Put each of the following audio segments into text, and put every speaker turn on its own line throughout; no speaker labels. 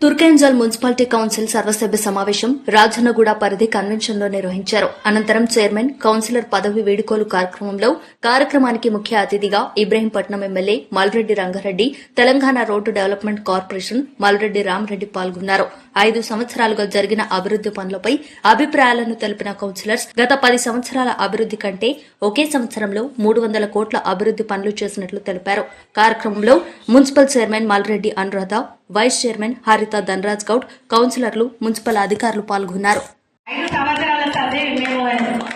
Turkayamjal municipality council సర్వసభ్య సమావేశం రాజన్నగూడ పరిధి కన్వెన్షన్లో నిర్వహించారు. అనంతరం చైర్మన్, కౌన్సిలర్ పదవి వేడుకోలు కార్యక్రమానికి ముఖ్య అతిథిగా Ibrahimpatnam MLA Malreddy Rangareddy, Telangana road development corporation Malreddy Rama Reddy పాల్గొన్నారు. 5 సంవత్సరాలుగా జరిగిన అభివృద్ది పనులపై అభిప్రాయాలను తెలిపిన కౌన్సిలర్స్ గత 10 సంవత్సరాల అభివృద్ది కంటే ఒకే సంవత్సరంలో 300 కోట్ల అభివృద్ది పనులు చేసినట్లు తెలిపారు. కార్యక్రమంలో municipal chairman Malreddy Anuradha, vice chairman Haritha Dhanaraj Goud, కౌన్సిలర్లు, మున్సిపల్ అధికారులు పాల్గొన్నారు.
5 సంవత్సరాల సర్వే మేము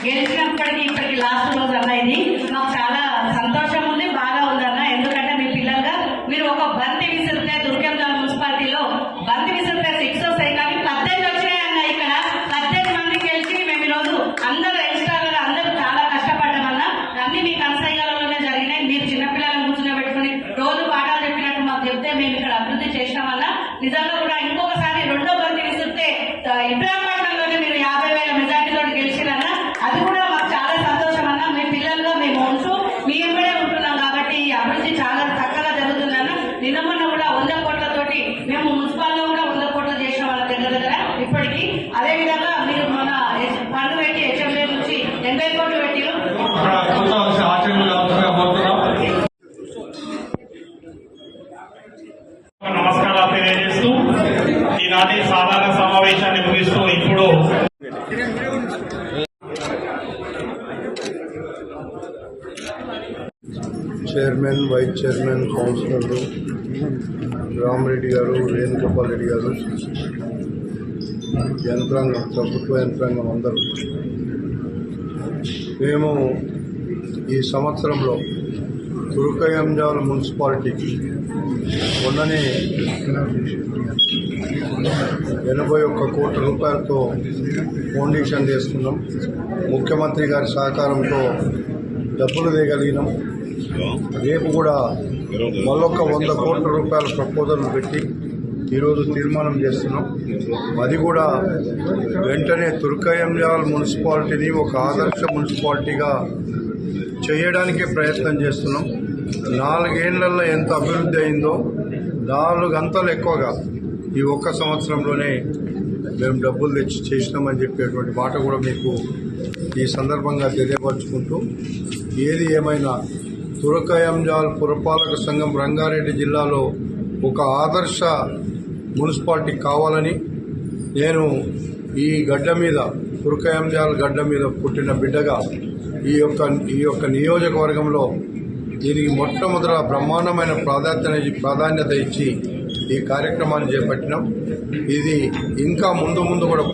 గెలిచినప్పటికీ ఇప్పటికి లాస్ట్ రోజు అన్న ఇది మాకు చాలా సంతోషం ఉంది, బాగా ఉందన్న. ఎందుకంటే మీ పిల్లలుగా మీరు ఒక బంతి విసిరితే దుర్గంజల్ మున్సిపాలిటీలో బంతి విసిరితే 6 వస్తాయి, కానీ 18 వచ్చినాయన్న. ఇక్కడ 18 మంది గెలిచి మేము ఈరోజు అందరూ ఎక్స్ట్రాగా అందరూ చాలా కష్టపడ్డామన్న. అన్ని మీ కనసైగలలోనే జరిగినాయి. మీరు చిన్నపిల్లలను కూర్చుని పెట్టుకుని రోజు పాఠాలు చెప్పినట్టు మాకు చెప్తే మేము ఇక్కడ అభివృద్ధి చేసినామన్న. నిజంగా కూడా ఇంకొకసారి రెండో బంతి విసిరితే ఇబ్రాహీంపట్నంలోనే మీరు 50,000 మెజార్టీతో గెలిచిరన్న. అది కూడా మాకు చాలా సంతోషం అన్న. మీ పిల్లలుగా మేము ఉంటూ మీ ఎంబడే ఉంటున్నాం కాబట్టి ఈ అభివృద్ధి చాలా చక్కగా జరుగుతుందన్న. నిన్న మొన్న కూడా 100 కోట్లతోటి మేము మున్సిపాల్లో కూడా 100 కోట్లు చేసిన వాళ్ళ దగ్గర ఇప్పటికీ. అదేవిధంగా మీరు మన ఫండ్ పెట్టి హెచ్ఎంఏ నుంచి 80 కోట్లు పెట్టి
నమస్కారాలు తెలియజేస్తూ ఈనాటి సాధారణ సమావేశాన్ని ముగిస్తూ ఇప్పుడు
చైర్మన్, వైస్ చైర్మన్, కౌన్సిలర్లు రామరెడ్డి గారు, వేణుగోపాల్ రెడ్డి గారు, యంత్రాంగం, ప్రభుత్వ యంత్రాంగం అందరూ మేము ఈ సంవత్సరంలో తుర్కెంజల్ మున్సిపాలిటీకి మొన్ననే 81 కోట్ల రూపాయలతో ఫౌండేషన్ చేసుకున్నాం. ముఖ్యమంత్రి గారి సహకారంతో డబ్బులు వేయగలిగినాం. రేపు కూడా మళ్ళొక 100 కోట్ల రూపాయల ప్రపోజల్ పెట్టి ఈరోజు తీర్మానం చేస్తున్నాం. అది కూడా వెంటనే తుర్కెంజల్ మున్సిపాలిటీని ఒక ఆదర్శ మున్సిపాలిటీగా చేయడానికే ప్రయత్నం చేస్తున్నాం. 4 ఏళ్లలో ఎంత అభివృద్ధి అయిందో 4 అంతలు ఎక్కువగా ఈ ఒక్క సంవత్సరంలోనే మేము డబ్బులు తెచ్చి చేసినామని చెప్పేటువంటి మాట కూడా మీకు ఈ సందర్భంగా తెలియపరుచుకుంటూ, ఏది ఏమైనా తుర్కెంజల్ పురపాలక సంఘం రంగారెడ్డి జిల్లాలో ఒక ఆదర్శ మున్సిపాలిటీ కావాలని నేను ఈ గడ్డ మీద, తుర్కెంజల్ గడ్డ మీద పుట్టిన బిడ్డగా ఈ యొక్క నియోజకవర్గంలో దీనికి మొట్టమొదట బ్రహ్మాండమైన ప్రాధాన్యత ఇచ్చి ఈ కార్యక్రమాన్ని చేపట్టినాం. ఇది ఇంకా ముందు కూడా